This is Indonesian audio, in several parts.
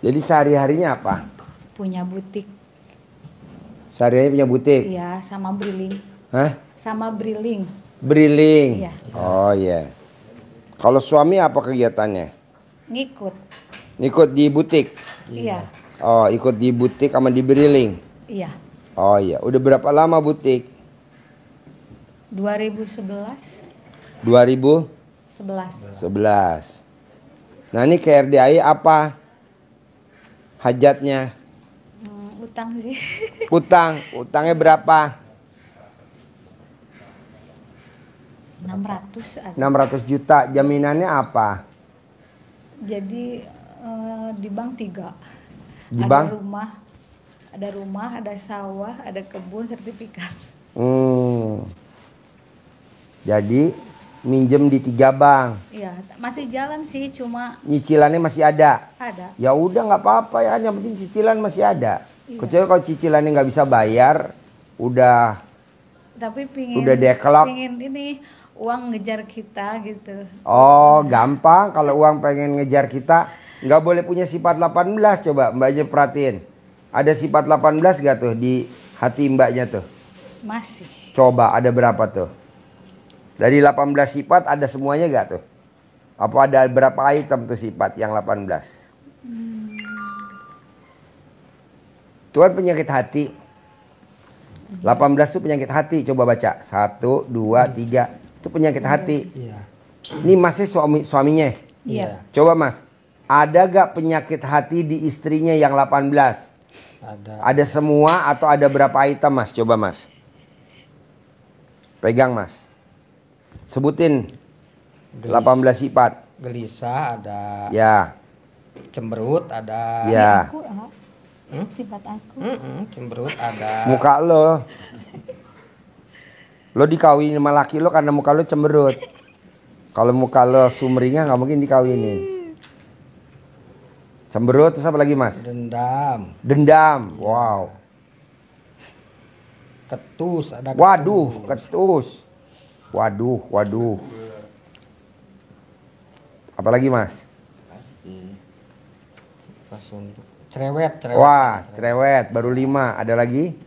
Jadi sehari-harinya apa? Punya butik. Sehari-harinya punya butik? Iya, sama briling. Hah? Sama briling. Briling? Iya. Oh iya. Kalau suami apa kegiatannya? Ngikut. Ikut di butik? Iya. Oh, ikut di butik sama di briling? Iya. Oh iya. Udah berapa lama butik? 2011. 2011. Nah ini ke RDAI apa hajatnya? Utang sih. Utangnya berapa? 600 ada. 600 juta. Jaminannya apa? Jadi di bank 3. Di ada bank? rumah, ada sawah, ada kebun, sertifikat. Jadi minjem di 3 bank. Iya, masih jalan sih, cuma Nyicilannya masih ada. ada. Ya udah nggak apa-apa ya, yang penting cicilan masih ada. Iya. Kecuali kalau cicilannya nggak bisa bayar, udah Tapi pingin dekelok. ini uang ngejar kita gitu. Oh, gampang kalau uang pengen ngejar kita. Nggak boleh punya sifat 18. Coba mbaknya perhatiin. Ada sifat 18 gak tuh di hati mbaknya tuh? Masih. Coba ada berapa tuh? Dari 18 sifat ada semuanya gak tuh? Apa ada berapa item tuh sifat yang 18? Tuhan penyakit hati. 18 tuh penyakit hati. Coba baca. 1, 2, 3. Itu penyakit hati. Iya. Ini masih suaminya. Iya. Coba mas. Ada gak penyakit hati di istrinya yang 18? Ada semua atau ada berapa item mas? Coba mas. Pegang mas. Sebutin 18 sifat. Gelisah ada. Ya. Cemberut ada. Ya. Aku, sifat aku. Cemberut ada. Muka lo. Lo dikawinin sama laki lo karena muka lo cemberut. Kalau muka lo sumringah nggak mungkin dikawinin. Cemberut terus apa lagi mas? Dendam. Dendam. Wow. Ketus ada. Waduh, ketus. Waduh. Apalagi mas? Cerewet. Wah, cerewet. Baru 5. Ada lagi?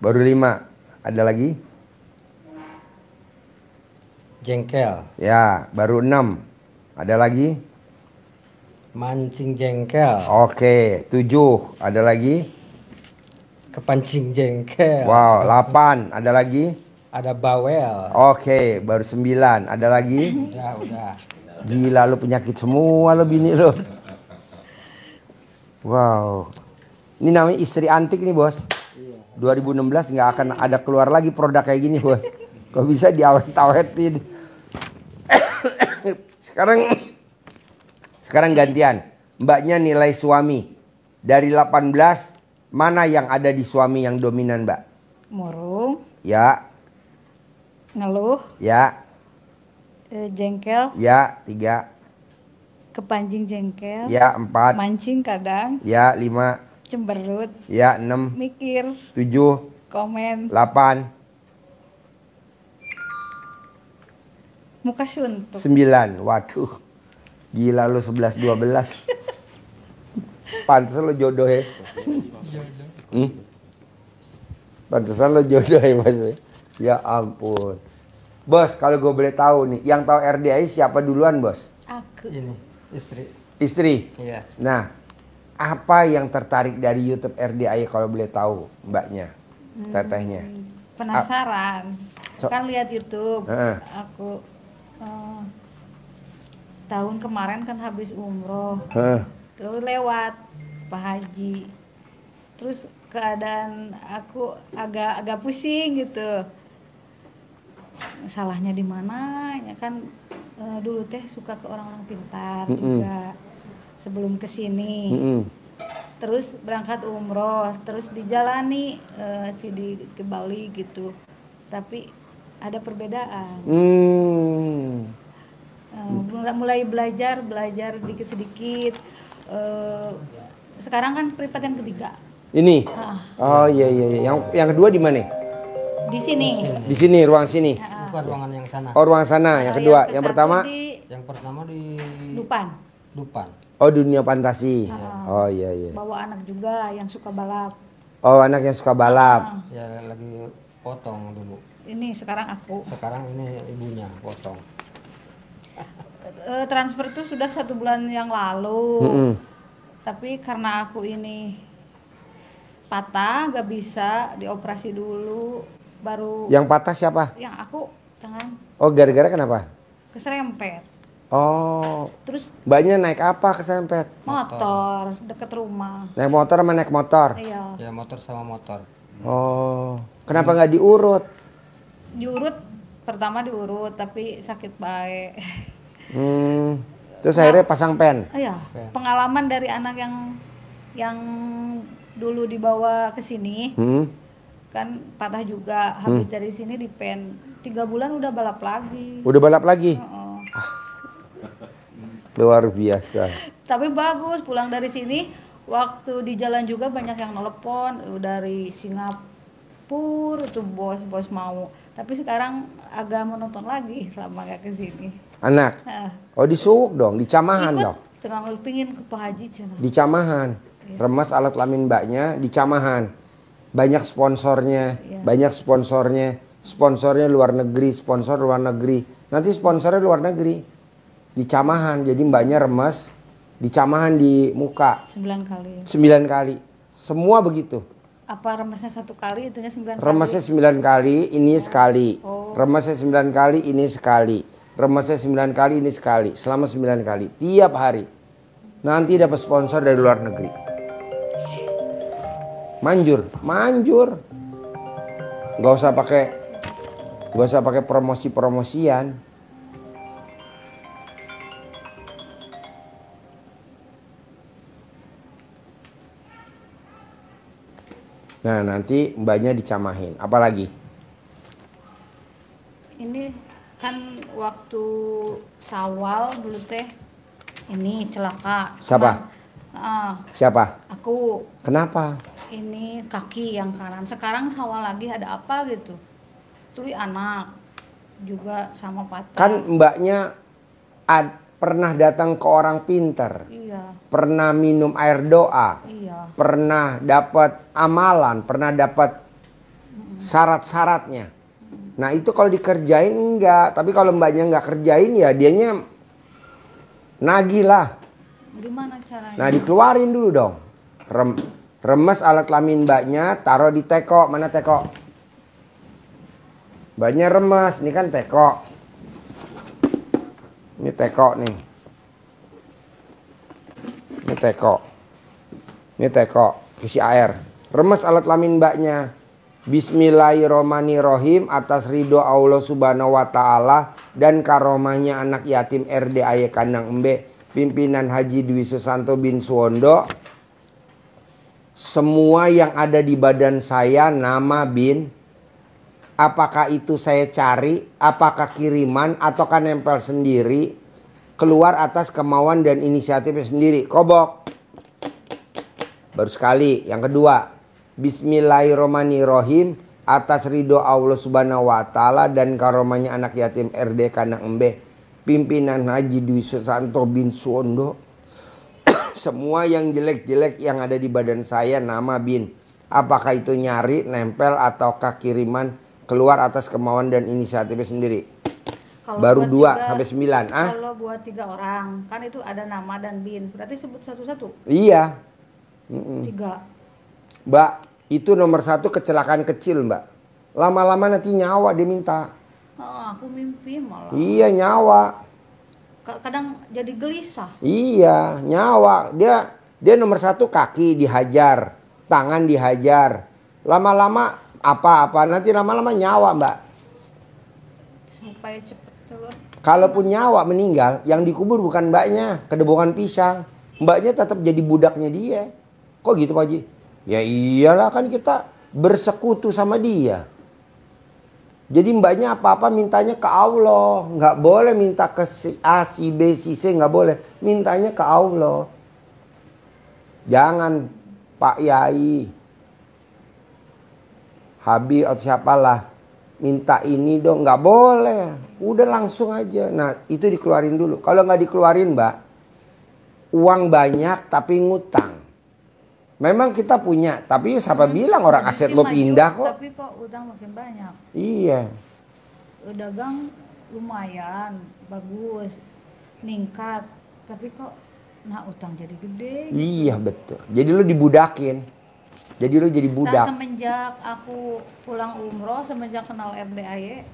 Baru 5. Ada lagi? Jengkel. Ya, baru 6. Ada lagi? Mancing jengkel. Oke, 7. Ada lagi? Kepancing jengkel. Wow, 8. Ada lagi? Ada bawel. Oke, baru 9. Ada lagi? Udah. Gila lu penyakit semua lo bini lo. Wow. Ini namanya istri antik nih bos. 2016 nggak akan ada keluar lagi produk kayak gini bos. Kok bisa diawet-awetin. Sekarang gantian. Mbaknya nilai suami. Dari 18, mana yang ada di suami yang dominan mbak? Murung, Ya. ngeluh, Ya. jengkel, Ya. 3. kepancing jengkel, Ya. 4. mancing kadang, Ya. 5. cemberut, Ya. 6. mikir, 7. komen, 8. muka suntuk. 9. Waduh. Gila lu 11 12. Pantesan lu jodoh ya. Pantesan lu jodoh ya Mas. Ya ampun. Bos, kalau gue boleh tahu nih, yang tahu RDAI siapa duluan, Bos? Aku. Ini istri. Istri. Iya. Nah, apa yang tertarik dari YouTube RDAI kalau boleh tahu, Mbaknya? Tetehnya. Penasaran. Kan lihat YouTube. Heeh. Aku tahun kemarin kan habis umroh. Terus lewat Pak Haji. Terus keadaan aku agak pusing gitu. Salahnya di mana? Ya kan dulu teh suka ke orang-orang pintar juga sebelum kesini. Terus berangkat umroh, terus dijalani Sidi ke Bali gitu. Tapi ada perbedaan. Mulai belajar sedikit-sedikit. Sekarang kan privat yang ketiga. Ini. Oh iya. Yang kedua di mana? Di sini. Di sini, ruang sini. Bukan ruangan yang sana. Oh, ruang sana. Yang kedua, yang pertama di Yang pertama di Dupan. Dupan. Oh, dunia fantasi. Ah. Oh iya iya. Bawa anak juga yang suka balap. Oh, anak yang suka balap. Ya lagi potong dulu. Ini sekarang aku. Sekarang ini ibunya potong. Transfer tuh sudah 1 bulan yang lalu. Mm-mm. Tapi karena aku ini patah, gak bisa dioperasi dulu. Baru Yang patah siapa? yang aku tangan Oh, gara-gara kenapa? keserempet. Oh, Terus mbaknya naik apa kesempet? motor deket rumah. Naik motor sama naik motor? Iya. Ya motor sama motor. Oh, kenapa nggak diurut? Diurut, pertama diurut tapi sakit baik. Terus akhirnya pasang pen. Iya, Oke. pengalaman dari anak yang dulu dibawa ke sini kan patah juga, habis dari sini di pen 3 bulan udah balap lagi. Udah balap lagi? Heeh. Luar biasa. Tapi bagus, pulang dari sini waktu di jalan juga banyak yang nelpon dari Singapura tuh bos mau. Tapi sekarang agak menonton lagi lama gak ke sini. Anak? Heeh. Oh, di Suwuk dong, di Camahan dong. Cengang pingin ke Pak Haji cenang. Di Camahan. Remas alat kelamin mbaknya di Camahan. Banyak sponsornya, Iya. banyak sponsornya. Sponsornya luar negeri, sponsor luar negeri. Nanti sponsornya luar negeri. Di Camahan, jadi mbaknya remes. Di Camahan di muka 9 kali. 9 kali. Semua begitu. Apa remesnya 1 kali, itunya 9 kali? Remesnya 9 kali, ini sekali. Oh. Remesnya 9 kali, ini sekali. Remesnya 9 kali, ini sekali. Selama 9 kali, tiap hari. Nanti dapat sponsor dari luar negeri. Manjur, manjur. Gak usah pakai promosi-promosian. Nah, nanti mbaknya dicamahin. Apalagi? Ini kan waktu Sawal dulu teh ini celaka. Siapa? Siapa? Aku Kenapa? ini kaki yang kanan. Sekarang Sawal lagi ada apa gitu. Tuli anak juga sama patah. Kan mbaknya pernah datang ke orang pinter. Iya, Pernah minum air doa. iya. Pernah dapat amalan. Pernah dapat syarat-syaratnya. Nah, itu kalau dikerjain enggak. Tapi kalau mbaknya enggak kerjain ya dianya nagih lah. Gimana caranya? Nah, dikeluarin dulu dong. Remes alat kelamin mbaknya, taruh di teko. Mana teko? Mbaknya remes, ini kan teko. Ini teko nih. Ini teko. Ini teko, isi air. Remes alat kelamin mbaknya. Bismillahirrohmanirrohim, atas ridho Allah subhanahu wa ta'ala dan karomahnya anak yatim RD Aye Kandang Embe, pimpinan Haji Dwi Susanto bin Suwondo. Semua yang ada di badan saya nama bin. Apakah itu saya cari, apakah kiriman, ataukah nempel sendiri, keluar atas kemauan dan inisiatifnya sendiri. Kobok. Baru sekali. Yang kedua, Bismillahirrohmanirrohim, atas ridho Allah subhanahu wa ta'ala dan karomahnya anak yatim RD Kandang Embe, pimpinan Haji Dwi Susanto bin Suwondo. Semua yang jelek-jelek yang ada di badan saya nama bin. Apakah itu nyari, nempel, ataukah kiriman, keluar atas kemauan dan inisiatifnya sendiri. Kalau Baru buat 2 sampai 9. Ah? Kalau buat 3 orang, kan itu ada nama dan bin. Berarti sebut satu-satu. Iya. 3. Mbak, itu nomor 1 kecelakaan kecil, Mbak. Lama-lama nanti nyawa dia minta. Aku mimpi malah. Iya, nyawa. Kadang jadi gelisah. Iya, nyawa. Dia nomor 1 kaki dihajar, tangan dihajar. Lama-lama apa-apa, nanti lama-lama nyawa, Mbak. Supaya cepet keluar. Kalaupun nyawa meninggal, yang dikubur bukan mbaknya, kedebongan pisang. Mbaknya tetap jadi budaknya dia. Kok gitu, Pak Haji? Ya iyalah, kan kita bersekutu sama dia. Jadi mbaknya apa-apa mintanya ke Allah. Nggak boleh minta ke si A, si B, si C. Nggak boleh. Mintanya ke Allah. Jangan Pak Yai, Habib atau siapalah. minta ini dong, nggak boleh. Udah langsung aja. Nah itu dikeluarin dulu. Kalau nggak dikeluarin Mbak, uang banyak tapi ngutang. Memang kita punya, tapi siapa bilang orang aset lo Maju, pindah kok. Tapi kok utang makin banyak. Iya. Dagang lumayan, bagus, meningkat. Tapi kok utang jadi gede. Iya betul. Jadi lo dibudakin. Jadi lo jadi Nah, budak. semenjak aku pulang umroh, semenjak kenal RDAY,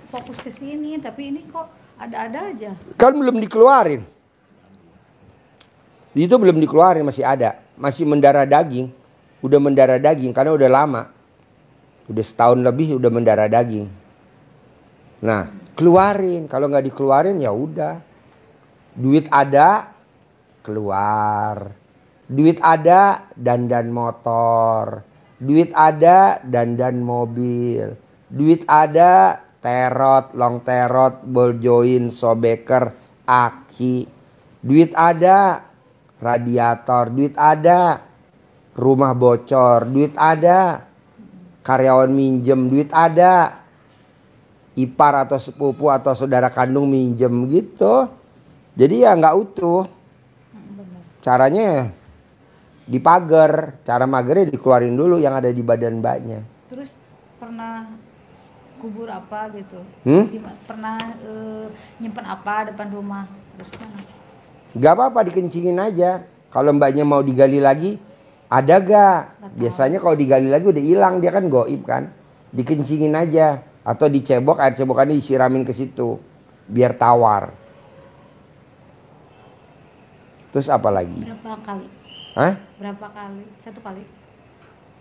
fokus ke sini. Tapi ini kok ada-ada aja. Kan belum dikeluarin. Itu belum dikeluarin, masih ada. Masih mendarah daging. Udah mendarah daging karena udah lama. Udah setahun lebih udah mendarah daging. Nah, keluarin. Kalau nggak dikeluarin ya udah. Duit ada, keluar. Duit ada, dandan motor. Duit ada, dandan mobil. Duit ada, terot, long terot, ball joint, sobeker, aki. Duit ada, radiator. Duit ada, rumah bocor. Duit ada, karyawan minjem. Duit ada, ipar atau sepupu atau saudara kandung minjem gitu. Jadi ya nggak utuh. Caranya dipager. Cara magernya dikeluarin dulu yang ada di badan mbaknya. Terus pernah kubur apa gitu? Pernah nyimpen apa depan rumah? Terus mana? Gak apa-apa dikencingin aja. Kalau mbaknya mau digali lagi, ada gak? Biasanya kalau digali lagi udah hilang, dia kan goib kan. Dikencingin aja. Atau dicebok, air cebokannya disiramin ke situ. Biar tawar. Terus apa lagi? Berapa kali? Hah? Berapa kali? 1 kali?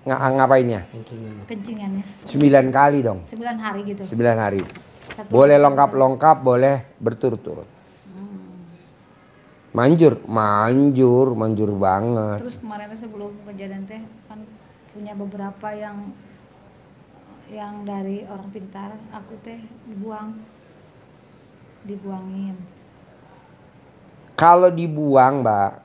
Ngapainnya? Kencingannya. Kencingannya? 9 kali dong. 9 hari gitu? 9 hari. 1 Boleh hari. lengkap-lengkap, boleh berturut-turut. Manjur banget. Terus kemarin tuh sebelum kejadian teh kan punya beberapa yang dari orang pintar, aku teh dibuangin. Kalau dibuang mbak,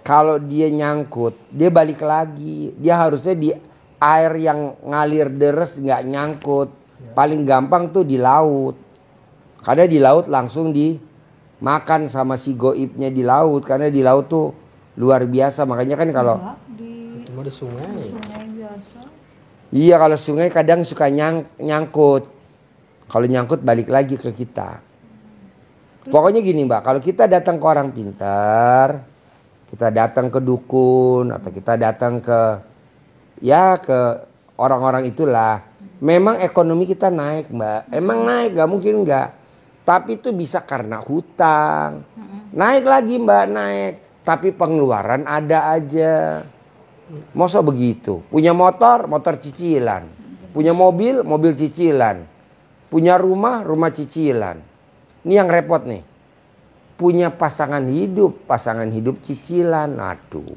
kalau dia nyangkut, dia balik lagi. Dia harusnya di air yang ngalir deres nggak nyangkut. Paling gampang tuh di laut. Karena di laut langsung dimakan sama si goibnya di laut. Karena di laut tuh luar biasa. Makanya kan kalau Enggak, di Itu mah di sungai. sungai biasa. iya kalau sungai kadang suka nyangkut. Kalau nyangkut balik lagi ke kita. Pokoknya gini mbak, kalau kita datang ke orang pintar, kita datang ke dukun atau kita datang ke orang-orang itulah. Memang ekonomi kita naik mbak, emang naik, gak mungkin enggak. Tapi itu bisa karena hutang. Naik lagi mbak, naik. Tapi pengeluaran ada aja. Masa begitu? Punya motor cicilan. Punya mobil cicilan. Punya rumah cicilan. Ini yang repot nih. Punya pasangan hidup cicilan. Aduh.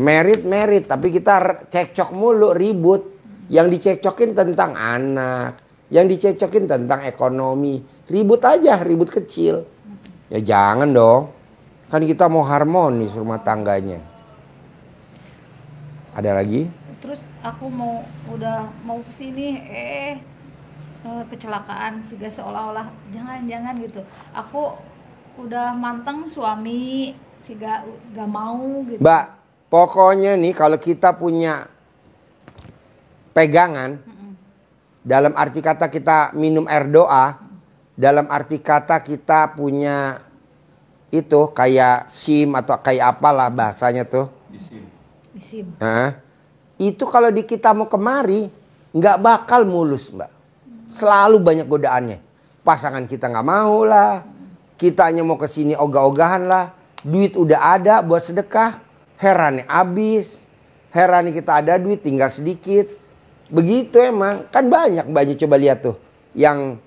Merit, tapi kita cekcok mulu, ribut. Yang dicekcokin tentang anak. Yang dicekcokin tentang ekonomi. Ribut aja, ribut kecil. Ya jangan dong. Kan kita mau harmonis rumah tangganya. Ada lagi? Terus aku udah mau kesini, kecelakaan sehingga seolah-olah jangan gitu. Aku udah manteng suami sehingga gak mau gitu. Mbak, pokoknya nih kalau kita punya pegangan, dalam arti kata kita minum air doa, dalam arti kata kita punya itu kayak SIM atau kayak apalah bahasanya tuh. Isim. Nah, itu kalau di kita mau kemari nggak bakal mulus mbak. Selalu banyak godaannya. Pasangan kita nggak mau lah. Kitanya mau kesini ogah-ogahan lah. Duit udah ada buat sedekah. Herannya habis. Herannya kita ada duit tinggal sedikit. Begitu emang. Kan banyak coba lihat tuh. Yang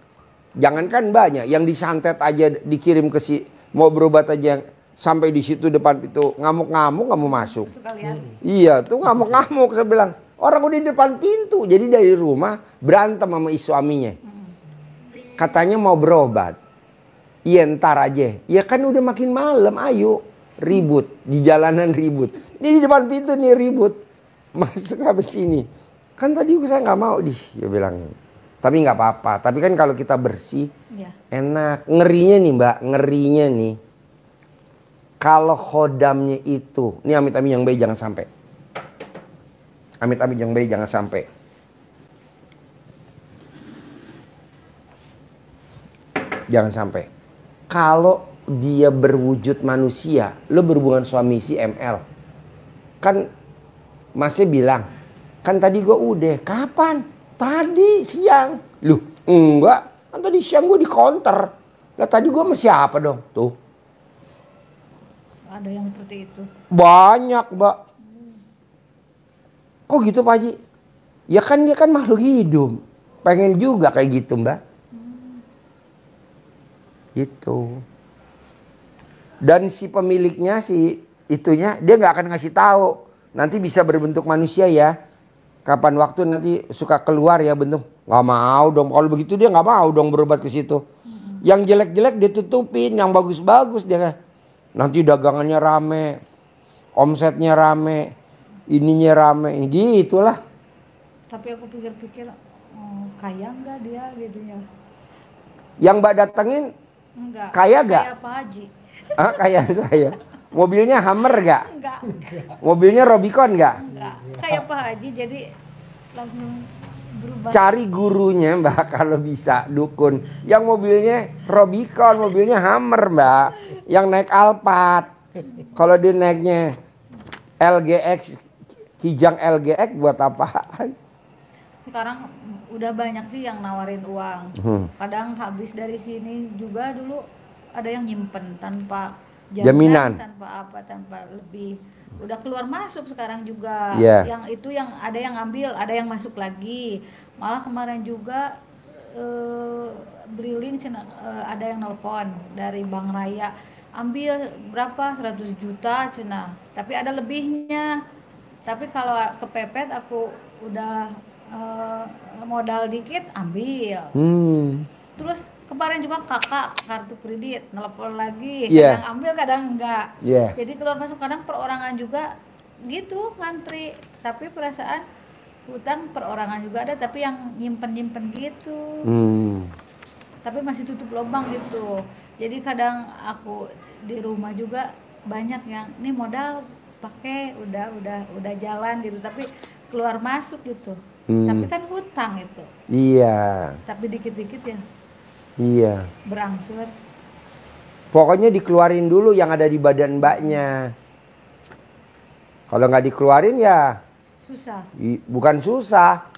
jangankan banyak. Yang disantet aja dikirim ke mau berobat aja. Sampai di situ depan itu ngamuk-ngamuk nggak mau masuk. Sekalian. Iya tuh ngamuk-ngamuk saya bilang. Orang udah di depan pintu. Jadi dari rumah berantem sama suaminya. Katanya mau berobat. Iya ntar aja. Ya kan udah makin malam, ayo. Ribut. Di jalanan ribut. Ini di depan pintu nih ribut. Masuk habis sini. Kan tadi saya nggak mau dia bilang. Tapi nggak apa-apa. Tapi kan kalau kita bersih, Ya. enak. Ngerinya nih Mbak, ngerinya nih. Kalau khodamnya itu, ini amit-amit yang baik jangan sampai. Amit-amit yang baik jangan sampai. Jangan sampai. Kalau dia berwujud manusia, lo berhubungan suami si ML. Kan masih bilang, kan tadi gue udah, kapan? Tadi siang. Loh, enggak. Kan tadi siang gue di counter. Lah tadi gue sama siapa dong? Tuh. Ada yang seperti itu. Banyak, Mbak. Kok gitu, Pak Haji? Ya kan dia kan makhluk hidup. Pengen juga kayak gitu, Mbak. Gitu. Dan si pemiliknya, si itunya, dia nggak akan ngasih tahu. Nanti bisa berbentuk manusia ya. Kapan waktu nanti suka keluar ya bentuk. Nggak mau dong. Kalau begitu dia nggak mau dong berobat ke situ. Yang jelek-jelek ditutupin, yang bagus-bagus dia. Nanti dagangannya rame, omsetnya rame, ininya rame, gitulah. Tapi aku pikir-pikir, kaya nggak dia gitu ya? Yang Mbak datengin Enggak. kaya nggak? Kayak Pak Haji. Ah, kaya saya. Mobilnya Hummer nggak? Enggak. Mobilnya Robicon nggak? Enggak. Kayak Pak Haji jadi langsung berubah. Cari gurunya Mbak kalau bisa dukun. Yang mobilnya Robicon, mobilnya Hummer Mbak. Yang naik Alphard. Kalau dia naiknya LGX, Kijang LGX buat apaan? Sekarang udah banyak sih yang nawarin uang. Kadang habis dari sini juga dulu ada yang nyimpen tanpa Jaminan. tanpa lebih. Udah keluar masuk sekarang juga. Yeah. Yang itu yang ada yang ngambil, ada yang masuk lagi. Malah kemarin juga Briling ada yang nelpon dari Bank Raya. Ambil berapa? 100 juta cina. Tapi ada lebihnya. Tapi kalau kepepet aku udah modal dikit ambil. Terus kemarin juga kakak kartu kredit nelpon lagi, Yeah. kadang ambil kadang enggak. Yeah. Jadi keluar masuk kadang perorangan juga gitu ngantri. Tapi perasaan hutang perorangan juga ada, tapi yang nyimpen gitu. Tapi masih tutup lubang gitu. Jadi kadang aku di rumah juga banyak yang nih modal pakai udah jalan gitu, tapi keluar masuk gitu. Tapi kan hutang itu. Iya. Tapi dikit-dikit ya Iya. berangsur. Pokoknya dikeluarin dulu yang ada di badan Mbaknya. Kalau nggak dikeluarin ya Susah. bukan susah.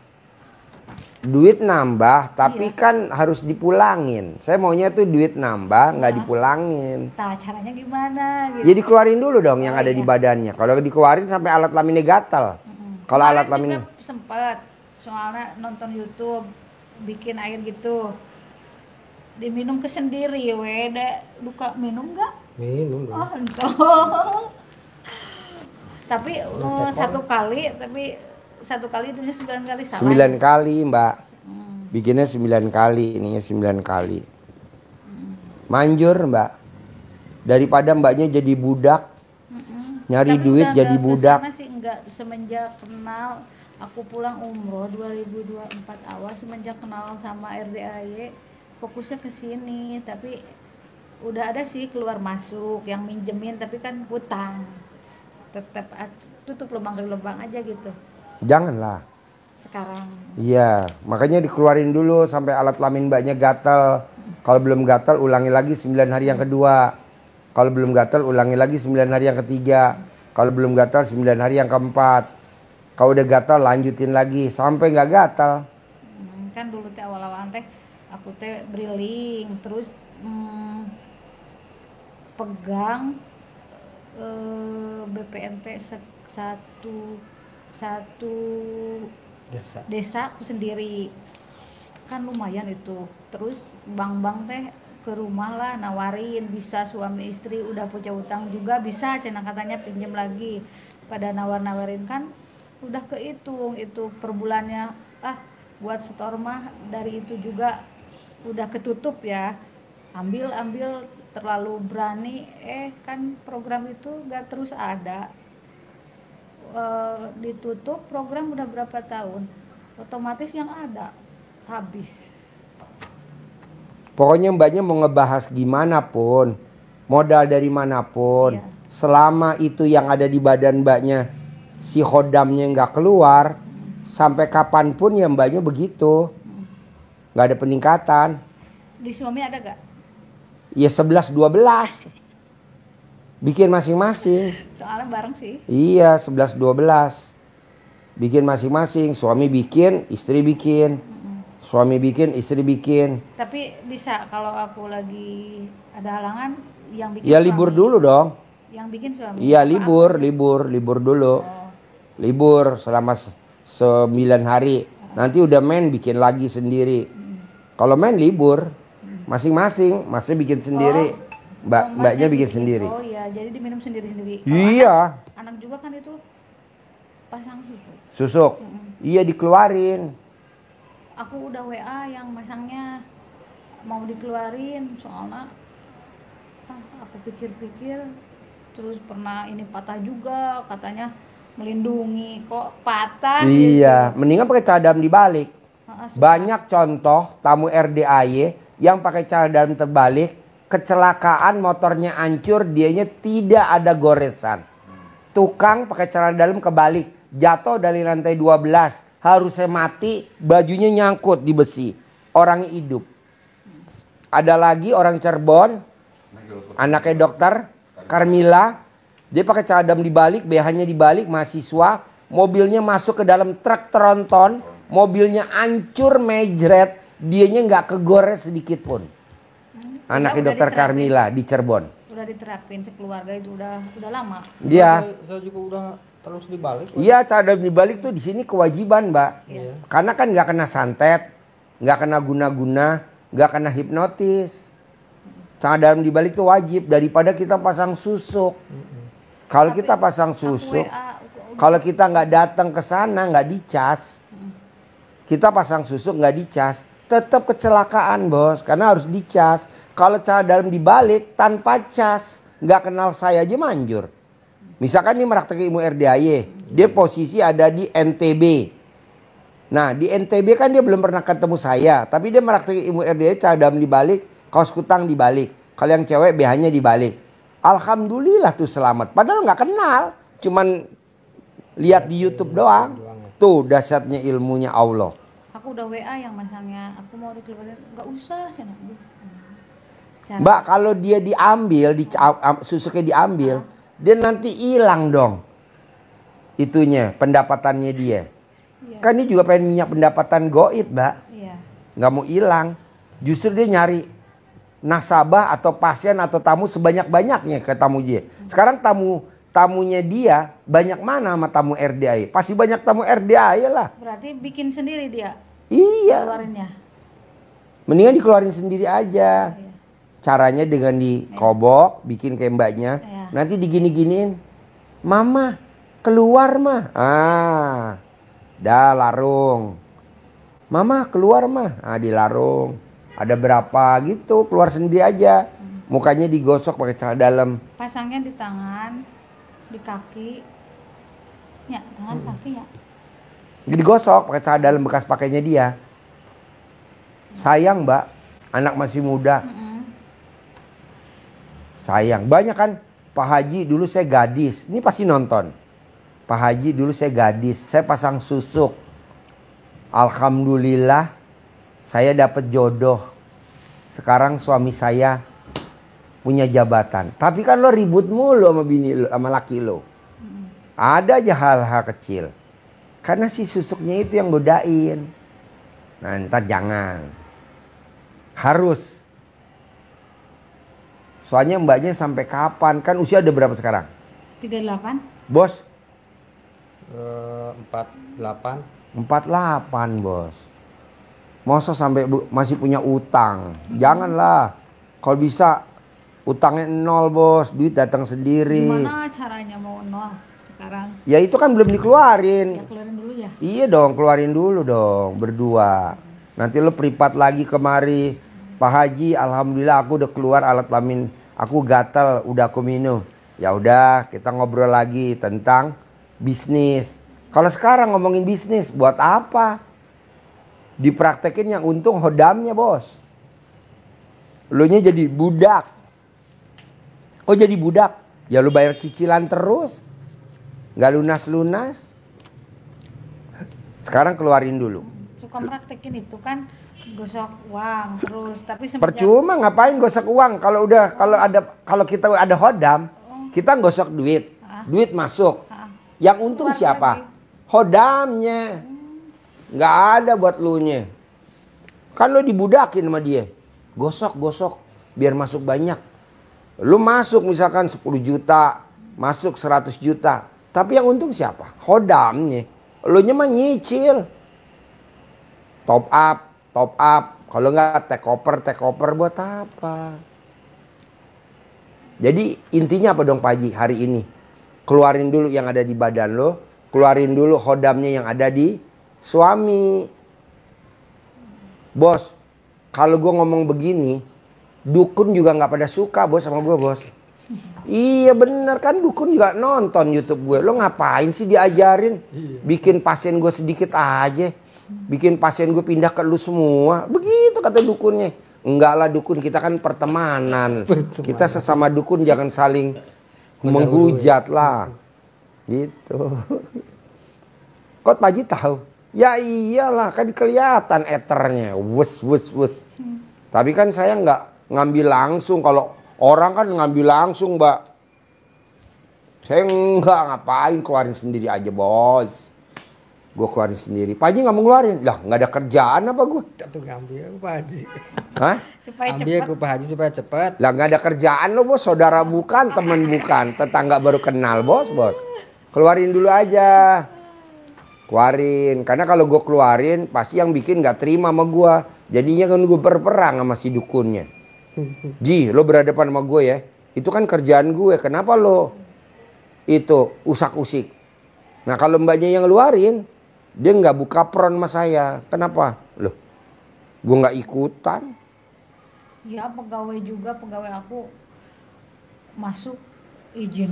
Duit nambah, tapi kan harus dipulangin. Saya maunya tuh duit nambah, nggak dipulangin. Nah, caranya gimana gitu. Jadi keluarin dulu dong yang ada di badannya. Kalau dikeluarin sampai alat kelaminnya gatal. Kalau Kemarin alat kelamin juga sempet soalnya nonton YouTube bikin air gitu. Diminum ke sendiri wede. Luka minum nggak? Minum dong. Oh, entah. Tapi satu kali itu 9 kali salah. 9 kali Mbak. Bikinnya 9 kali, ininya 9 kali. Manjur Mbak. Daripada Mbaknya jadi budak. Nyari Tapi duit udah jadi nggak budak. kesana sih, enggak semenjak kenal. Aku pulang umroh 2024 awal, semenjak kenal sama RDAY fokusnya ke sini. Tapi udah ada sih keluar masuk yang minjemin, tapi kan hutang. Tetap tutup lubang aja gitu Janganlah. sekarang. Iya, makanya dikeluarin dulu sampai alat kelamin Mbaknya gatal. Kalau belum gatal ulangi lagi 9 hari yang kedua. Kalau belum gatal ulangi lagi 9 hari yang ketiga. Kalau belum gatal 9 hari yang keempat. Kalau udah gatal lanjutin lagi sampai nggak gatal. Kan dulu teh awal-awal teh aku teh briling terus pegang BPNT satu desa aku sendiri kan lumayan itu. Terus bank-bank teh ke rumah lah nawarin bisa suami istri udah punya utang juga bisa cina katanya pinjam lagi, pada nawarin kan udah kehitung itu per bulannya buat setor mah dari itu juga udah ketutup ya, ambil terlalu berani kan program itu gak terus ada. Ditutup program udah berapa tahun Otomatis yang ada habis. Pokoknya mbaknya mau ngebahas gimana pun, modal dari manapun, Iya. selama itu yang ada di badan mbaknya si khodamnya nggak keluar, sampai kapanpun ya mbaknya begitu, nggak ada peningkatan. Di suami ada gak? Ya 11-12, bikin masing-masing. Soalnya bareng sih. Iya 11-12, bikin masing-masing. Suami bikin, istri bikin. Suami bikin, istri bikin. Tapi bisa kalau aku lagi ada halangan yang bikin Ya suami. libur dulu dong. Yang bikin suami. Iya Apa libur dulu. Oh. Libur selama 9 hari. Nanti udah main bikin lagi sendiri. Kalau main libur masing-masing, masnya bikin sendiri. Mbaknya Masnya bikin sendiri. Oh iya, jadi diminum sendiri-sendiri. Kalau Iya, anak juga kan itu pasang susu. susuk. Iya dikeluarin. Aku udah WA yang masangnya mau dikeluarin soalnya aku pikir-pikir terus pernah ini patah juga katanya melindungi kok patah Iya, gitu. mendingan pakai cadam dibalik. Suka. Banyak contoh tamu RDAY yang pakai cadam terbalik, kecelakaan motornya hancur, dianya tidak ada goresan. Tukang pakai celana dalam kebalik, jatuh dari lantai 12, harusnya mati, bajunya nyangkut di besi. Orangnya hidup. Ada lagi orang Cirebon, anaknya dokter Carmila, dia pakai cadam dibalik, BH-nya dibalik, mahasiswa, mobilnya masuk ke dalam truk tronton, mobilnya hancur mejret, dianya nggak kegores sedikit pun. Anaknya Udah dokter diterapin. Carmila di Cirebon. Udah diterapin sekeluarga itu udah lama. Dia, Saya juga udah terus dibalik. iya cadam dibalik tuh di sini kewajiban, Mbak. Iya. Karena kan nggak kena santet, nggak kena guna-guna, nggak kena hipnotis. Cadam dibalik tuh wajib daripada kita pasang susuk. Kalau kita pasang susuk, kalau kita nggak datang ke sana nggak dicas, kita pasang susuk nggak dicas, tetap kecelakaan bos, karena harus dicas. Kalau cadam dibalik tanpa cas, nggak kenal saya aja manjur. Misalkan nih meraktek ilmu RDAY, dia posisi ada di NTB. Nah di NTB kan dia belum pernah ketemu saya, tapi dia meraktek ilmu RDAY cadam dibalik, kaos kutang dibalik. Kalau yang cewek BH-nya dibalik. Alhamdulillah tuh selamat. Padahal nggak kenal, cuman lihat di YouTube doang. Tuh dahsyatnya ilmunya Allah. Aku udah WA yang masangnya, aku mau dikeluarin, nggak usah sih. Mbak kalau dia diambil, susuknya diambil, dia nanti hilang dong. Itunya pendapatannya dia. Iya. Kan dia juga pengen minyak pendapatan goib, Mbak. Iya. Nggak mau hilang. Justru dia nyari nasabah atau pasien atau tamu sebanyak-banyaknya ke tamu dia. Sekarang tamunya dia banyak mana sama tamu RDAY? Pasti banyak tamu RDAY lah. Berarti bikin sendiri dia Iya. keluarinnya. Mendingan dikeluarin sendiri aja. Iya. Caranya dengan dikobok, bikin kayak mbaknya. Iya. Nanti digini-giniin. Mama, keluar mah. Dah larung. Mama, keluar mah. Dilarung. Ada berapa gitu, keluar sendiri aja. Mukanya digosok pakai celana dalam. Pasangnya di tangan, di kaki. Ya, tangan kaki ya. Digosok pakai celana dalam bekas pakainya dia. Sayang, Mbak. Anak masih muda. Sayang. Banyak kan Pak Haji dulu saya gadis. Ini pasti nonton. Pak Haji dulu saya gadis. Saya pasang susuk. Alhamdulillah saya dapat jodoh. Sekarang suami saya punya jabatan. Tapi kan lo ribut mulu sama bini lo, sama laki lo. Ada aja hal-hal kecil. Karena si susuknya itu yang godain. Nah ntar jangan. Harus. Soalnya mbaknya sampai kapan? Kan usia ada berapa sekarang? 38. Bos? 48. 48 bos. Masa sampai masih punya utang? Janganlah. Kalau bisa utangnya 0 bos. Duit datang sendiri. Gimana caranya mau nol sekarang? Ya itu kan belum dikeluarin. Ya keluarin dulu ya. Iya dong, keluarin dulu dong, berdua. Nanti lo privat lagi kemari. Pak Haji, alhamdulillah aku udah keluar alat kelamin. Aku gatal, udah aku minum. Ya udah, kita ngobrol lagi tentang bisnis. Kalau sekarang ngomongin bisnis, buat apa? Dipraktekin yang untung hodamnya bos. Lu nya jadi budak. Oh jadi budak? Ya lu bayar cicilan terus. Gak lunas-lunas. Sekarang keluarin dulu. Suka praktekin itu kan gosok uang terus, tapi Percuma ngapain gosok uang kalau kita ada hodam, kita gosok duit. Duit masuk. Yang untung Keluar siapa? lagi. Hodamnya. Nggak ada buat lu nya. Kan lu dibudakin sama dia. Gosok biar masuk banyak. Lu masuk misalkan 10 juta, masuk 100 juta. Tapi yang untung siapa? Hodamnya. Lu nya mah nyicil. Top up. Kalau nggak take over buat apa? Jadi intinya apa dong Pak Haji hari ini? Keluarin dulu yang ada di badan lo. Keluarin dulu hodamnya yang ada di suami. Bos, kalau gue ngomong begini, dukun juga nggak pada suka bos sama gue bos. Iya bener kan, dukun juga nonton YouTube gue. Lo ngapain sih diajarin? Bikin pasien gue sedikit aja. Bikin pasien gue pindah ke lu semua. Begitu kata dukunnya. Enggak lah dukun, kita kan pertemanan. Kita sesama dukun jangan saling menghujat lah. Gitu. Kok Pak Haji tahu? Ya iyalah kan kelihatan eternya. Wus. Tapi kan saya nggak ngambil langsung. Kalau orang kan ngambil langsung Mbak. Saya nggak ngapain, keluarin sendiri aja bos. Gue keluarin sendiri. Pak Haji nggak mau ngeluarin? Lah nggak ada kerjaan apa gue? Tuh ngambil aku Pak Haji. Hah? supaya Ambil cepat. aku Pak Haji supaya cepat. Lah nggak ada kerjaan lo bos. Saudara bukan, teman bukan. Tetangga baru kenal bos. Keluarin dulu aja. Keluarin. Karena kalau gue keluarin pasti yang bikin nggak terima sama gue. Jadinya kan gue berperang sama si dukunnya. Ji lo berhadapan sama gue ya. Itu kan kerjaan gue. Kenapa lo itu usak-usik? Nah kalau mbaknya yang ngeluarin, dia nggak buka peron sama saya. Kenapa? Loh, gue nggak ikutan. Ya pegawai juga, pegawai aku masuk izin.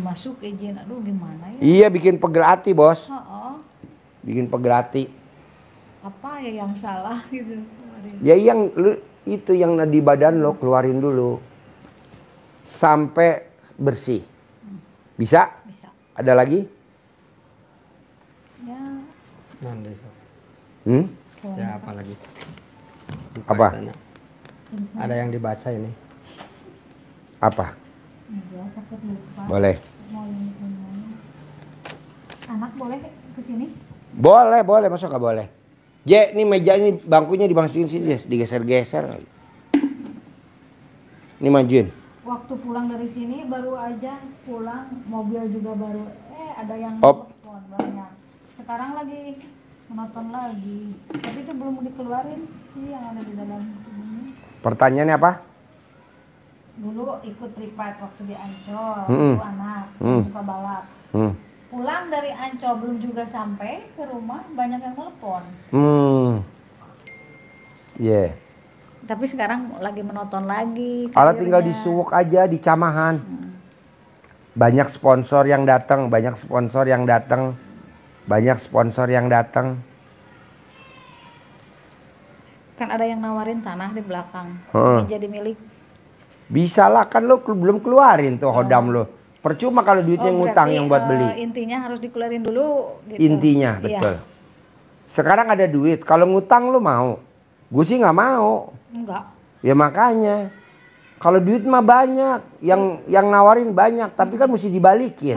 Aduh gimana ya? Iya bikin pegel hati bos. Oh, Bikin pegel hati. apa ya yang salah gitu kemarin. Ya yang itu yang di badan lo keluarin dulu. Sampai bersih. Bisa? Bisa. Ada lagi? Ya. Nanti so. Kalau Ya apa lagi? Lupa Apa? ditanya. Ada yang dibaca ini. Apa? enggak, takut lupa. Boleh. Mau yang lain. Anak boleh kesini? Boleh. Masa nggak boleh? J, ini meja ini bangkunya dimasukin sini, digeser-geser. Ini majuin. Waktu pulang dari sini baru aja pulang, mobil juga baru ada yang Op. telepon banyak. Sekarang lagi menonton lagi, tapi itu belum dikeluarin sih yang ada di dalam ini. Pertanyaannya apa? Dulu ikut tripat waktu di Ancol, Mm-mm. itu anak suka balap. Pulang dari Ancol belum juga sampai ke rumah banyak yang telepon. Yeah. Tapi sekarang lagi menonton lagi. Ala tinggal di karirnya. Suwok aja, di Camahan. Banyak sponsor yang datang. Kan ada yang nawarin tanah di belakang, Heeh. ini jadi milik. Bisa lah, kan lo belum keluarin tuh hodam lo. Percuma kalau duitnya ngutang berarti, yang buat beli. Intinya harus dikeluarin dulu. Gitu. Intinya, Iya. betul. Sekarang ada duit, kalau ngutang lo mau. Gue sih nggak mau. Enggak. Ya makanya. Kalau duit mah banyak, yang nawarin banyak, tapi kan mesti dibalikin.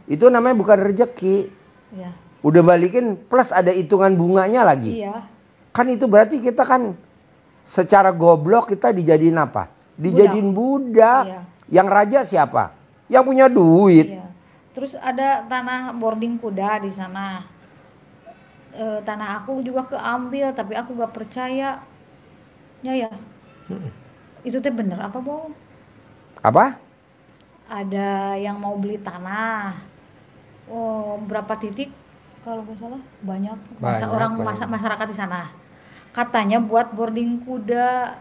Itu namanya bukan rezeki. Iya. Udah balikin plus ada hitungan bunganya lagi. Iya. Kan itu berarti kita kan secara goblok kita dijadiin apa? Dijadiin budak. Iya. Yang raja siapa? Yang punya duit. Iya. Terus ada tanah boarding kuda di sana. Tanah aku juga keambil, tapi aku gak percaya. Ya. Itu teh bener apa bohong? Apa? Ada yang mau beli tanah. Oh, berapa titik? Kalau nggak salah banyak. Masyarakat di sana. Katanya buat boarding kuda,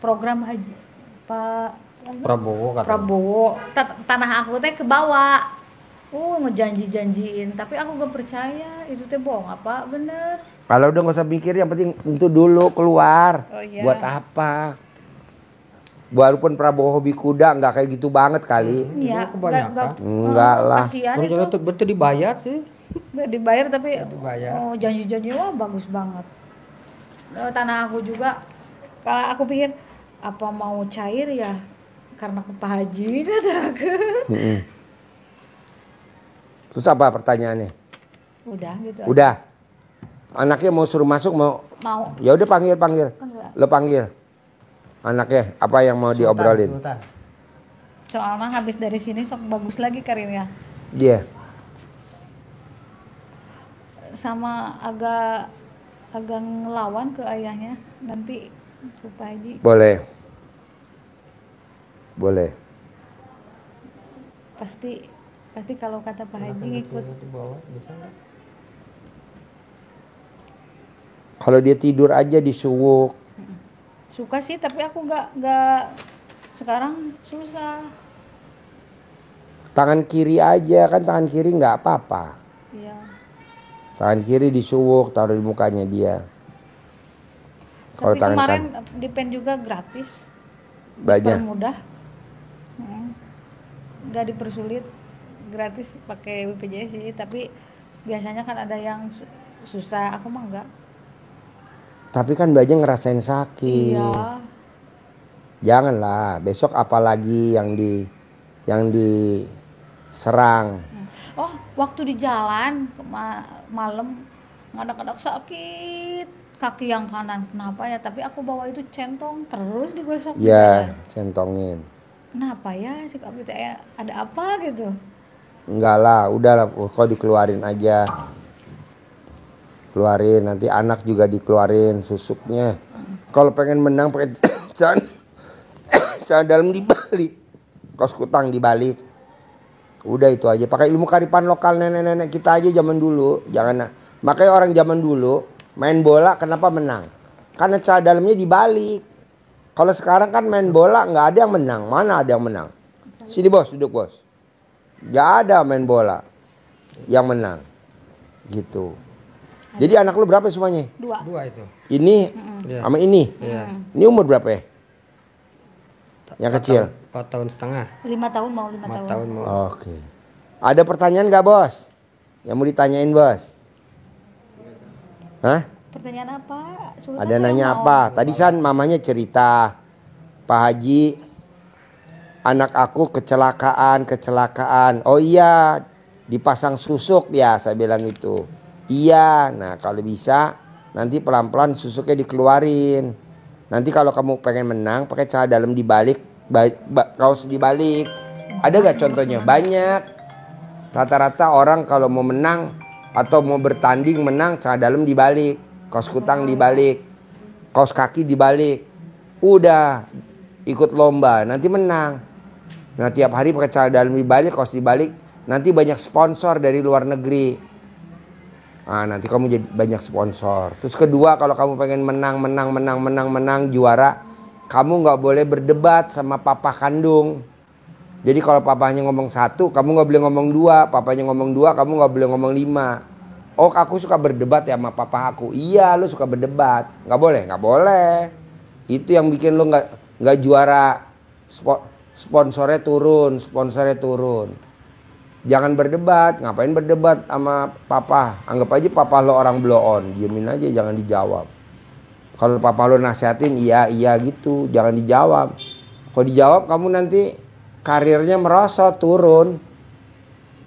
program haji Pak Prabowo. Tanah aku teh ke bawah. Ngejanjiin, tapi aku gak percaya itu teh bohong apa bener? Kalau udah nggak usah mikir, yang penting itu dulu keluar. Oh, iya. Buat apa? Walaupun Prabowo hobi kuda nggak kayak gitu banget kali. Iya, kebanyakan. Enggak lah. Kasihan Terus itu. juga betul dibayar sih. Nggak dibayar tapi dibayar. oh, janji-janji wah bagus banget. Tanah aku juga, kalau aku pikir apa mau cair ya karena ke Pak Haji kata aku. Terus apa pertanyaannya? Udah gitu. Udah. Anaknya mau suruh masuk mau? Mau. Ya udah panggil. Enggak. Lo panggil. Anaknya apa yang mau diobrolin? Sultan. Soalnya habis dari sini sok bagus lagi karirnya. Iya. Sama agak ngelawan ke ayahnya nanti ke Pak Haji. Boleh. Pasti kalau kata Pak Haji ngikut. Di bawah bisa nggak? Kalau dia tidur aja disuwuk. Suka sih tapi aku nggak sekarang susah. Tangan kiri aja kan, tangan kiri nggak apa-apa. Iya. Tangan kiri disuwuk, taruh di mukanya dia. Kalau Tapi tangan kemarin kan di pen juga gratis. banyak. Dipermudah. Nggak dipersulit, gratis pakai BPJS sih. Tapi biasanya kan ada yang susah. Aku mah enggak. Tapi kan mbaknya ngerasain sakit. Iya. Janganlah, besok apalagi yang diserang. Oh, waktu di jalan malam ngadak-ngadak sakit kaki yang kanan. Kenapa ya? Tapi aku bawa itu centong terus digosok. di Ya, jalan. centongin. Kenapa ya? Cik Abi teh ada apa gitu? Enggak lah, udahlah, kok dikeluarin aja. Keluarin, nanti anak juga dikeluarin susuknya. Kalau pengen menang pakai celana dalam dibalik, kaos kutang dibalik. Udah itu aja. Pakai ilmu kearifan lokal nenek-nenek kita aja zaman dulu. Jangan. Makanya orang zaman dulu main bola kenapa menang? Karena celana dalamnya dibalik. Kalau sekarang kan main bola nggak ada yang menang. Mana ada yang menang? Sini bos, duduk bos. Nggak ada main bola yang menang. Gitu. Jadi anak lu berapa semuanya? Dua itu. Ini sama ini. Iya. Ini umur berapa ya? Yang kecil. 4 tahun setengah. 5 tahun mau 5 4 tahun. tahun mau. Oke. Ada pertanyaan nggak bos? Yang mau ditanyain bos? Hah? Pertanyaan apa? Sultan Ada yang nanya mau. apa? Tadi kan mamanya cerita, Pak Haji, anak aku kecelakaan. Oh iya, dipasang susuk ya, saya bilang itu. Iya, nah kalau bisa nanti pelan-pelan susuknya dikeluarin. Nanti kalau kamu pengen menang pakai celana dalam dibalik, kaos dibalik. Ada gak contohnya? Banyak. Rata-rata orang kalau mau menang atau mau bertanding menang celana dalam dibalik, kaos kutang dibalik, kaos kaki dibalik. Udah ikut lomba nanti menang. Nah tiap hari pakai celana dalam dibalik, kaos dibalik. Nanti banyak sponsor dari luar negeri. Nah, nanti kamu jadi banyak sponsor. Terus kedua, kalau kamu pengen menang juara, kamu nggak boleh berdebat sama papa kandung. Jadi kalau papanya ngomong 1, kamu nggak boleh ngomong 2. Papanya ngomong 2, kamu nggak boleh ngomong 5. Oh, aku suka berdebat ya sama papa aku. Iya, lu suka berdebat. Nggak boleh. Itu yang bikin lu nggak juara. Sponsornya turun. Jangan berdebat. Ngapain berdebat sama papa? Anggap aja papa lo orang blow on. Diemin aja, jangan dijawab. Kalau papa lo nasihatin, iya gitu. Jangan dijawab. Kalau dijawab, kamu nanti karirnya merosot, turun.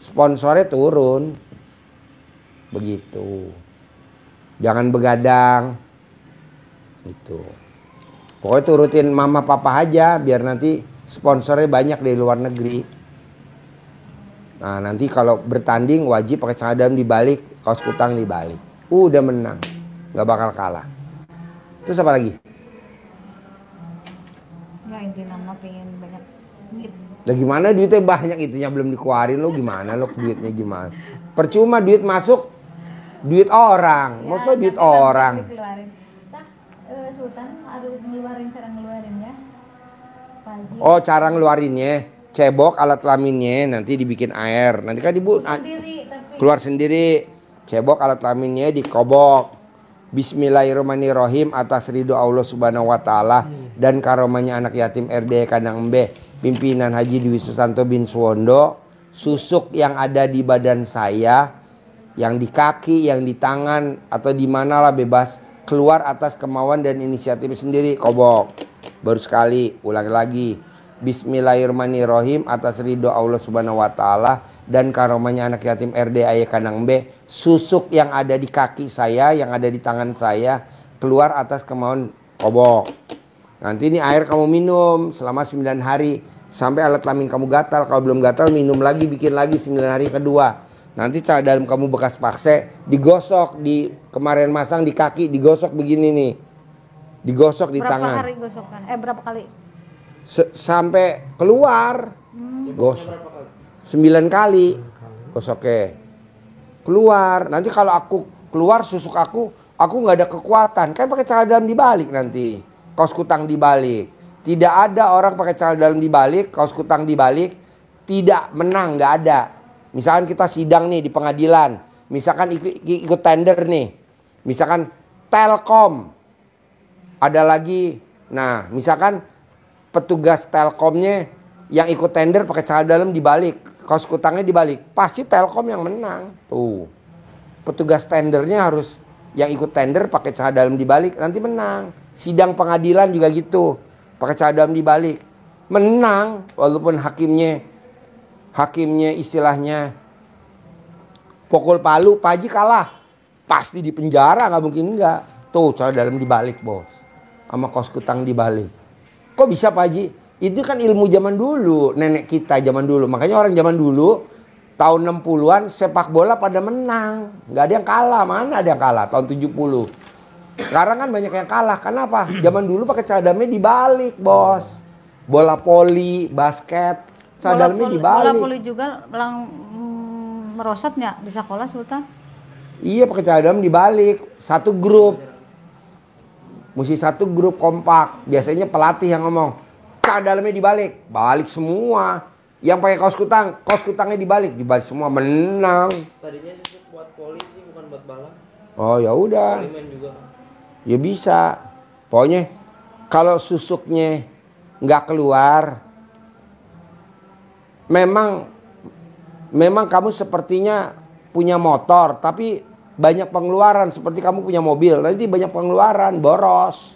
Sponsornya turun. Begitu. Jangan begadang. Gitu. Pokoknya turutin mama papa aja, biar nanti sponsornya banyak dari luar negeri. Nah nanti kalau bertanding wajib pakai celana dalam dibalik, kaos kutang dibalik. Udah menang, nggak bakal kalah. Terus apa lagi? Ya intinya mah pengen banyak duit. Lah gimana duitnya banyak itunya belum dikeluarin lo gimana lo duitnya gimana? Percuma duit masuk, duit orang, maksudnya duit nanti langsung orang. dikeluarin. Nah, Sultan harus ngeluarin cara ngeluarinnya. Pagi. Oh cara ngeluarinnya, cebok alat kelaminnya nanti dibikin air. Nanti kan ibu Sendiri tapi keluar sendiri. Cebok alat kelaminnya dikobok. Bismillahirrahmanirrahim atas ridho Allah Subhanahu wa taala dan karomanya anak yatim RD Kandang Embeh, pimpinan Haji Dwi Susanto bin Suwondo, susuk yang ada di badan saya, yang di kaki, yang di tangan atau di mana lah bebas, keluar atas kemauan dan inisiatif sendiri. Kobok. Baru sekali, ulang lagi. Bismillahirrahmanirrahim atas ridho Allah Subhanahu wa taala dan karomanya anak yatim RD Ayah Kandang Embeh, susuk yang ada di kaki saya, yang ada di tangan saya, keluar atas kemauan. Kobok. Nanti ini air kamu minum selama 9 hari sampai alat kelamin kamu gatal. Kalau belum gatal minum lagi, bikin lagi 9 hari kedua. Nanti cara dalam kamu bekas paksa digosok, di kemarin masang di kaki digosok begini nih. Digosok di tangan. Berapa hari gosokkan? Berapa kali? Sampai keluar. Gosok 9 kali gosoknya keluar. Nanti kalau aku keluar susuk aku nggak ada kekuatan, kan pakai celana dalam dibalik, nanti kaos kutang dibalik. Tidak ada orang pakai celana dalam dibalik, kaos kutang dibalik tidak menang, nggak ada. Misalkan kita sidang nih di pengadilan, misalkan ikut tender nih, misalkan Telkom ada lagi, nah misalkan petugas Telkomnya yang ikut tender pakai celana dalam dibalik, kaos kutangnya dibalik, pasti Telkom yang menang. Tuh, petugas tendernya harus yang ikut tender pakai celana dalam dibalik, nanti menang. Sidang pengadilan juga gitu, pakai celana dalam dibalik, menang. Walaupun hakimnya istilahnya pukul palu, Pak Haji kalah, pasti di penjara, nggak mungkin enggak. Tuh celana dalam dibalik bos, sama kaos kutang dibalik. Kok bisa Pak Haji? Itu kan ilmu zaman dulu, nenek kita zaman dulu. Makanya orang zaman dulu tahun 60-an sepak bola pada menang. Nggak ada yang kalah, mana ada yang kalah tahun 70. Sekarang kan banyak yang kalah. Kenapa? Zaman dulu pakai celana dalamnya dibalik bos. Bola voli, basket, celana dalamnya dibalik. Bola voli juga merosotnya di sekolah Sultan. Iya pakai celana dalam dibalik. Satu grup. Mesti satu grup kompak. Biasanya pelatih yang ngomong, celana dalamnya dibalik, balik semua. Yang pakai kaos kutangnya dibalik semua, menang. Tadinya susuk buat polisi bukan buat balap. Oh ya udah. Polimen juga. Ya bisa. Pokoknya kalau susuknya nggak keluar, memang kamu sepertinya punya motor, tapi banyak pengeluaran seperti kamu punya mobil. Nanti banyak pengeluaran, boros.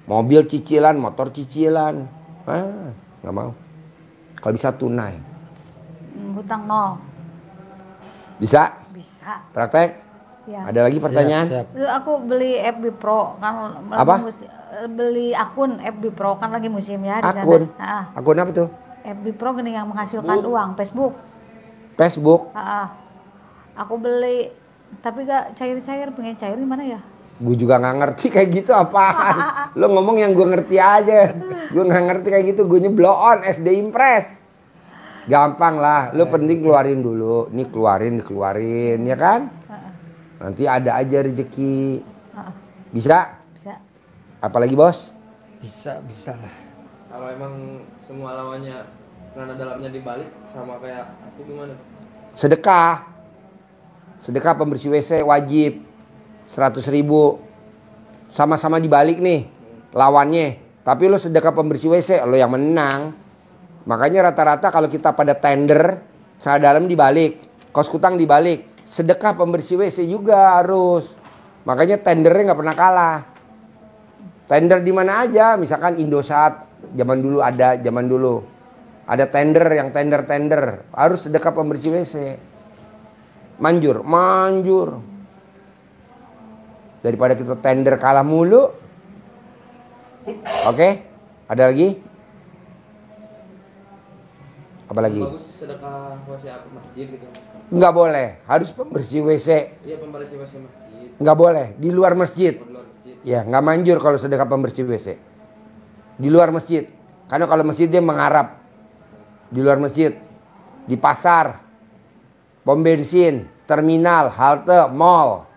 Mobil cicilan, motor cicilan. Nggak mau. Kalau bisa tunai. Hutang 0. Bisa? Bisa. Praktek? Ya. Ada lagi pertanyaan? Siap. Dulu aku beli FB Pro kan Apa? Beli akun FB Pro kan lagi musim ya di Akun? sana. Akun apa tuh? FB Pro gini yang menghasilkan uang, Facebook. Facebook? Aku beli tapi gak cair-cair, pengen cair di mana ya? Gue juga nggak ngerti kayak gitu apaan. Lo ngomong yang gue ngerti aja. Gue nggak ngerti kayak gitu. Gue blow on SD Impress. Gampang lah. Lo penting keluarin dulu. Nih dikeluarin ya kan? Nanti ada aja rezeki. Bisa? Bisa. Apalagi bos? Bisa lah. Kalau emang semua lawannya celana dalamnya dibalik sama kayak aku gimana? Sedekah pembersih WC wajib 100.000. Sama-sama dibalik nih lawannya. Tapi lo sedekah pembersih WC, lo yang menang. Makanya rata-rata kalau kita pada tender, celana dalam dibalik, kaos kutang dibalik, sedekah pembersih WC juga harus. Makanya tendernya nggak pernah kalah. Tender di mana aja, misalkan Indosat, zaman dulu ada tender yang tender harus sedekah pembersih WC. Manjur. Daripada kita tender kalah mulu. Oke? Ada lagi? Apa lagi? Bagus sedekah masjid gitu. Nggak boleh, harus pembersih WC. Iya, pembersih WC masjid. Nggak boleh, di luar masjid. Di luar masjid. Ya, nggak manjur kalau sedekah pembersih WC. Di luar masjid. Karena kalau masjid dia mengharap. Di luar masjid. Di pasar. Pom bensin. Terminal. Halte. Mall.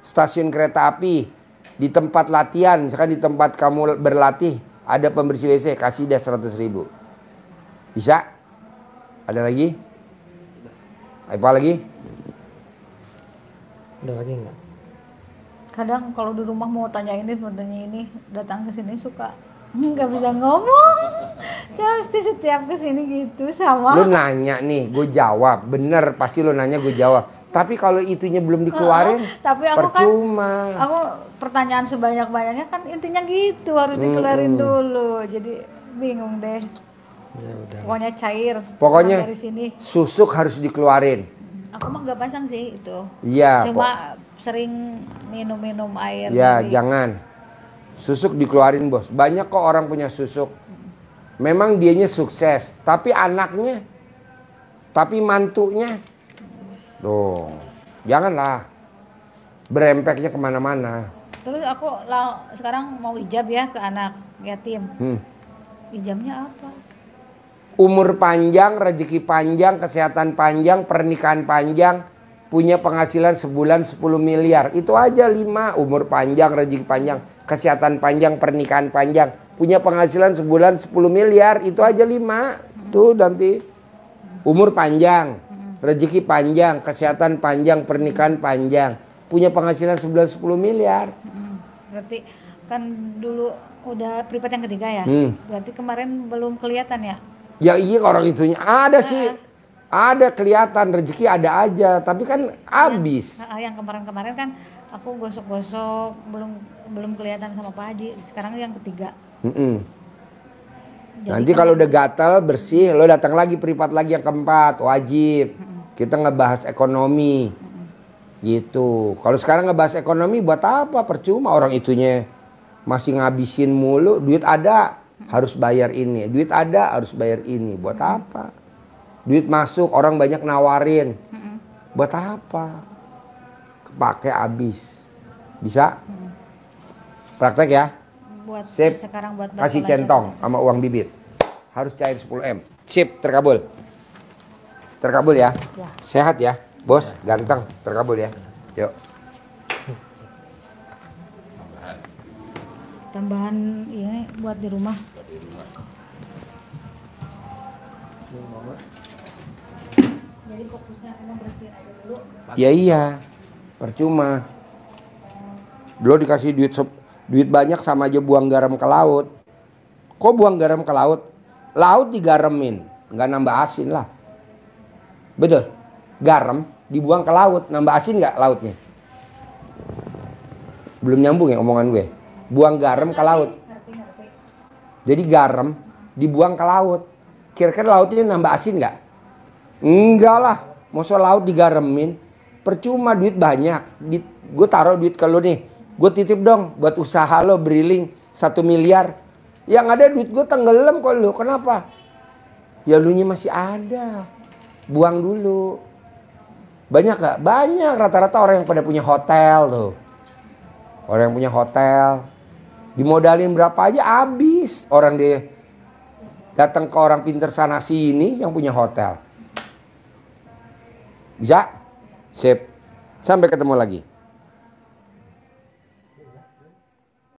Stasiun kereta api. Di tempat latihan. Misalkan di tempat kamu berlatih. Ada pembersih WC. Kasih dia 100.000. Bisa? Ada lagi? Apa lagi? Ada lagi enggak? Kadang kalau di rumah mau tanya ini, datang ke sini suka nggak bisa ngomong. Pasti setiap ke sini gitu sama. Lu nanya nih, gue jawab. Bener, pasti lu nanya gue jawab. Tapi kalau itunya belum dikeluarin, Tapi aku percuma. aku pertanyaan sebanyak-banyaknya kan intinya gitu harus dikeluarin dulu. Jadi bingung deh. Ya udah. Pokoknya cair. Pokoknya dari sini. susuk harus dikeluarin. Aku mah nggak pasang sih itu. Iya. Cuma sering minum air. Ya, dari- jangan. Susuk dikeluarin, Bos. Banyak kok orang punya susuk. Memang dianya sukses, tapi anaknya, tapi mantunya, tuh, janganlah berempeknya kemana-mana. Terus aku sekarang mau ijab ya ke anak yatim. Ijabnya apa? Umur panjang, rezeki panjang, kesehatan panjang, pernikahan panjang, punya penghasilan sebulan 10 miliar. Itu aja 5. Umur panjang, rezeki panjang, kesehatan panjang, pernikahan panjang, punya penghasilan sebulan 10 miliar. Itu aja 5. Tuh nanti. Umur panjang, rezeki panjang, kesehatan panjang, pernikahan panjang, punya penghasilan sebulan 10 miliar. Berarti kan dulu udah privat yang ketiga ya. Berarti kemarin belum kelihatan ya. Ya iya, orang itunya ada sih. Ada kelihatan, rezeki ada aja, tapi kan habis. Yang kemarin-kemarin kan aku gosok-gosok belum kelihatan sama Pak Haji. Sekarang yang ketiga. Jadi Nanti kalau udah gatal bersih, lo datang lagi privat lagi yang keempat, wajib. Kita ngebahas ekonomi. Gitu. Kalau sekarang ngebahas ekonomi buat apa? Percuma, orang itunya masih ngabisin mulu. Duit ada, harus bayar ini. Duit ada, harus bayar ini. Buat apa? Duit masuk, orang banyak nawarin. Buat apa? Kepake habis. Bisa? Praktek ya? buat Sip. sekarang buat Kasih belajar. centong sama uang bibit. Harus cair 10M. Sip, terkabul. Terkabul ya. Ya. Sehat ya, Bos, ganteng, terkabul ya. Yuk. Tambahan ini buat di rumah. Jadi fokusnya emang bersihin aja dulu. Ya iya. Percuma. Lo dikasih duit banyak sama aja buang garam ke laut. Kok buang garam ke laut? Laut digaramin, nggak nambah asin lah. Betul. Garam dibuang ke laut, nambah asin nggak lautnya? Belum nyambung ya omongan gue. Buang garam ke laut. Jadi garam dibuang ke laut. Kira-kira lautnya nambah asin nggak? Enggak lah. Masa laut digaramin? Percuma, duit banyak. Gue taruh duit ke lo nih. Gue titip dong buat usaha lo briling 1 miliar. Yang ada duit gue tenggelam kok lo. Kenapa? Ya lu nya masih ada. Buang dulu. Banyak gak? Banyak. Rata-rata orang yang pada punya hotel tuh. Orang yang punya hotel. Dimodalin berapa aja habis. Orang dia datang ke orang pinter sana sini yang punya hotel. Bisa? Sip. Sampai ketemu lagi.